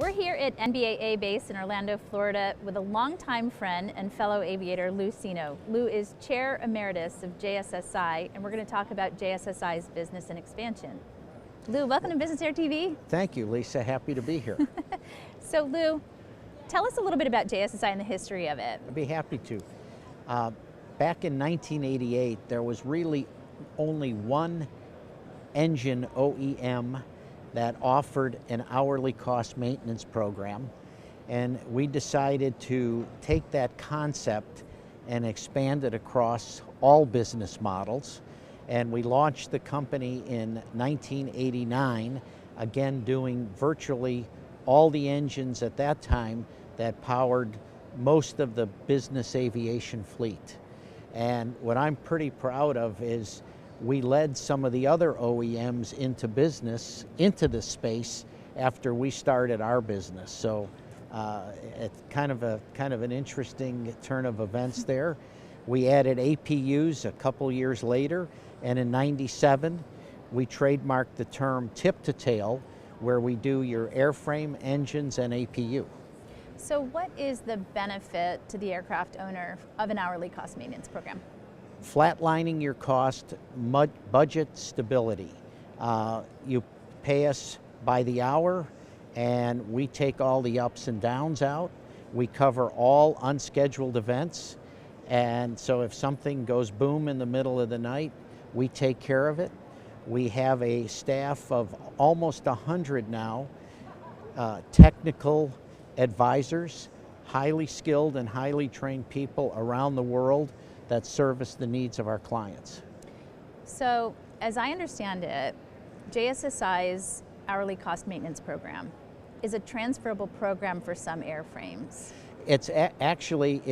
We're here at NBAA base in Orlando, Florida with a longtime friend and fellow aviator, Lou Seno. Lou is Chair Emeritus of JSSI, and we're going to talk about JSSI's business and expansion. Lou, welcome to BusinessAir TV. Thank you, Lisa. Happy to be here. So Lou, tell us a little bit about JSSI and the history of it. I'd be happy to. Back in 1988, there was really only one engine OEM that offered an hourly cost maintenance program, and we decided to take that concept and expand it across all business models. And we launched the company in 1989, again doing virtually all the engines at that time that powered most of the business aviation fleet. And what I'm pretty proud of is we led some of the other OEMs into business, into this space, after we started our business. So it's kind of an interesting turn of events there. We added APUs a couple years later, and in '97 we trademarked the term tip to tail, where we do your airframe, engines, and APU. So what is the benefit to the aircraft owner of an hourly cost maintenance program? Flatlining your cost, budget stability. You pay us by the hour, and we take all the ups and downs out. We cover all unscheduled events, and so if something goes boom in the middle of the night, we take care of it. We have a staff of almost 100 now, technical advisors, highly skilled and highly trained people around the world that service the needs of our clients. So, as I understand it, JSSI's hourly cost maintenance program is a transferable program for some airframes. It's actually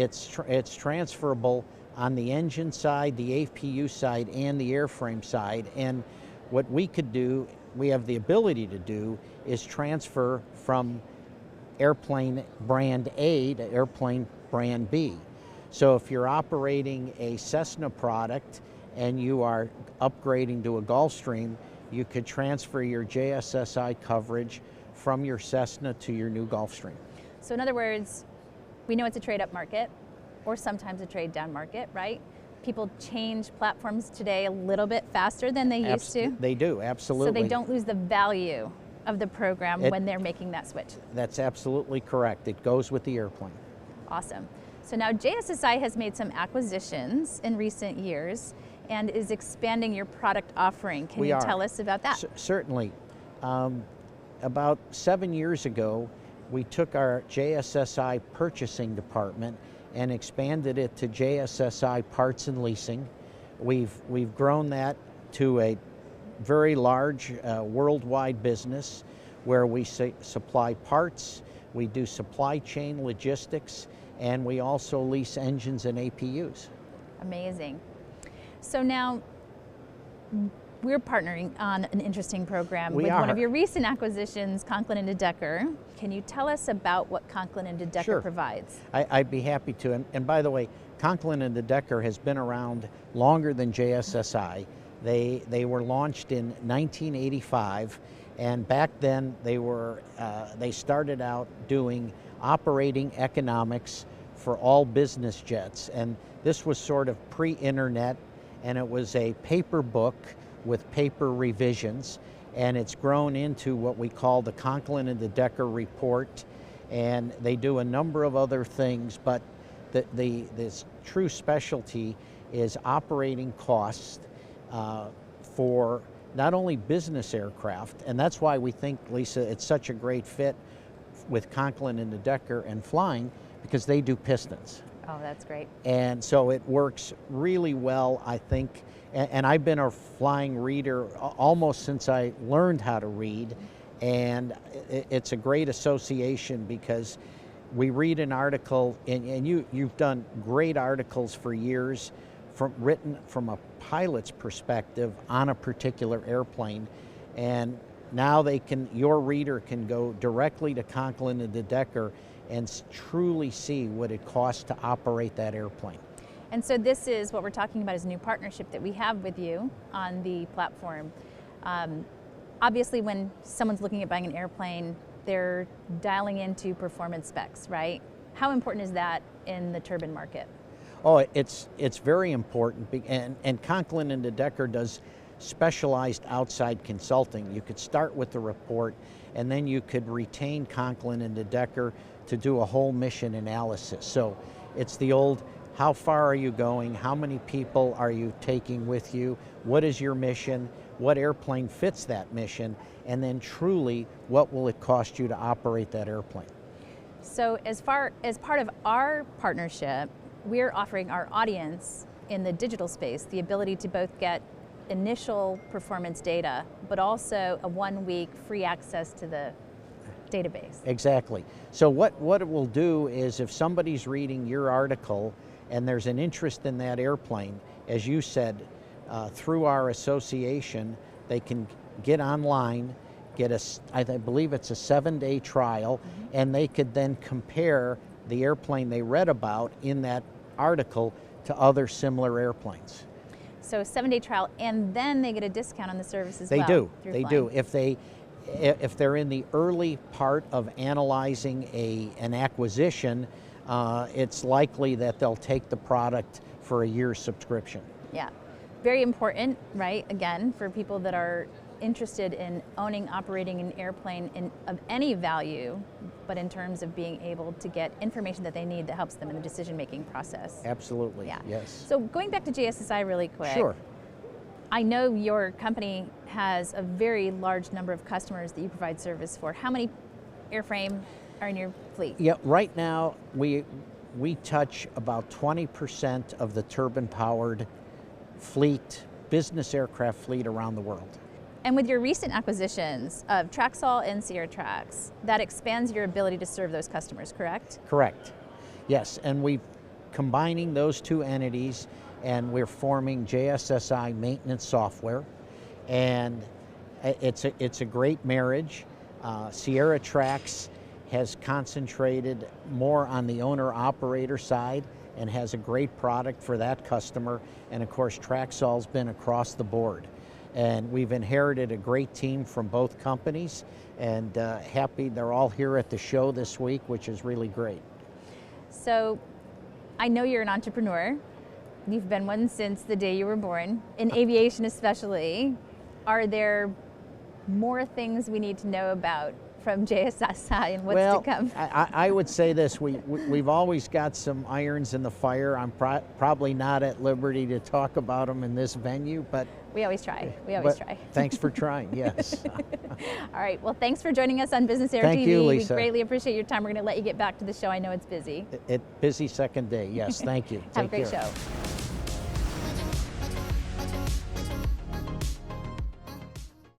transferable on the engine side, the APU side, and the airframe side. And what we could do, we have the ability to do, is transfer from airplane brand A to airplane brand B. So if you're operating a Cessna product and you are upgrading to a Gulfstream, you could transfer your JSSI coverage from your Cessna to your new Gulfstream. So in other words, we know it's a trade-up market, or sometimes a trade-down market, right? People change platforms today a little bit faster than they used to. They do, absolutely. So they don't lose the value of the program when they're making that switch. That's absolutely correct. It goes with the airplane. Awesome. So now JSSI has made some acquisitions in recent years and is expanding your product offering. Can you tell us about that? Certainly. About 7 years ago, we took our JSSI purchasing department and expanded it to JSSI Parts and Leasing. We've grown that to a very large worldwide business where we supply parts, we do supply chain logistics, and we also lease engines and APUs. Amazing. So now we're partnering on an interesting program with one of your recent acquisitions, Conklin de Decker. Can you tell us about what Conklin de Decker provides? I'd be happy to. And by the way, Conklin de Decker has been around longer than JSSI. They were launched in 1985, and back then they started out doing operating economics for all business jets. And this was sort of pre-internet, and it was a paper book with paper revisions, and it's grown into what we call the Conklin de Decker report, and they do a number of other things, but this true specialty is operating costs for not only business aircraft, and that's why we think, Lisa, it's such a great fit with Conklin de Decker and flying, because they do pistons. Oh, that's great. And so it works really well, I think. And I've been a flying reader almost since I learned how to read. And it's a great association because we read an article, and you've done great articles for years, written from a pilot's perspective on a particular airplane. And now your reader can go directly to Conklin de Decker and truly see what it costs to operate that airplane. And so this is what we're talking about, is a new partnership that we have with you on the platform. Obviously, when someone's looking at buying an airplane, they're dialing into performance specs, right? How important is that in the turbine market? Oh, it's very important, and Conklin and de Decker does specialized outside consulting. You could start with the report, and then you could retain Conklin and de Decker to do a whole mission analysis. So it's the old, how far are you going? How many people are you taking with you? What is your mission? What airplane fits that mission? And then truly, what will it cost you to operate that airplane? So as part of our partnership, we're offering our audience in the digital space the ability to both get initial performance data, but also a 1-week free access to the database. Exactly. So what it will do is, if somebody's reading your article and there's an interest in that airplane, as you said, through our association, they can get online, get I believe it's a 7-day trial, and they could then compare the airplane they read about in that article to other similar airplanes. So 7-day trial, and then they get a discount on the service as well. They do. If they're in the early part of analyzing an acquisition, it's likely that they'll take the product for a year's subscription. Yeah, very important, right? Again, for people that are interested in owning, operating an airplane of any value, but in terms of being able to get information that they need that helps them in the decision-making process. Absolutely, yeah. Yes. So going back to JSSI really quick. Sure. I know your company has a very large number of customers that you provide service for. How many airframe are in your fleet? Yeah, right now we touch about 20% of the turbine-powered fleet, business aircraft fleet around the world. And with your recent acquisitions of Traxall and Sierra Trax, that expands your ability to serve those customers, correct? Correct. Yes, and we're combining those two entities, and we're forming JSSI maintenance software, and it's a great marriage. Sierra Trax has concentrated more on the owner-operator side and has a great product for that customer, and of course Traxall's been across the board. And we've inherited a great team from both companies, and happy they're all here at the show this week, which is really great. So I know you're an entrepreneur. You've been one since the day you were born, in aviation especially. Are there more things we need to know about from JSSI and what's to come? I would say this, we've always got some irons in the fire. I'm probably not at liberty to talk about them in this venue, but we always try. We always try. Thanks for trying, yes. All right, well, thanks for joining us on BusinessAir TV. Thank you, Lisa. We greatly appreciate your time. We're going to let you get back to the show. I know it's busy. Busy second day, yes, thank you. Have a great show.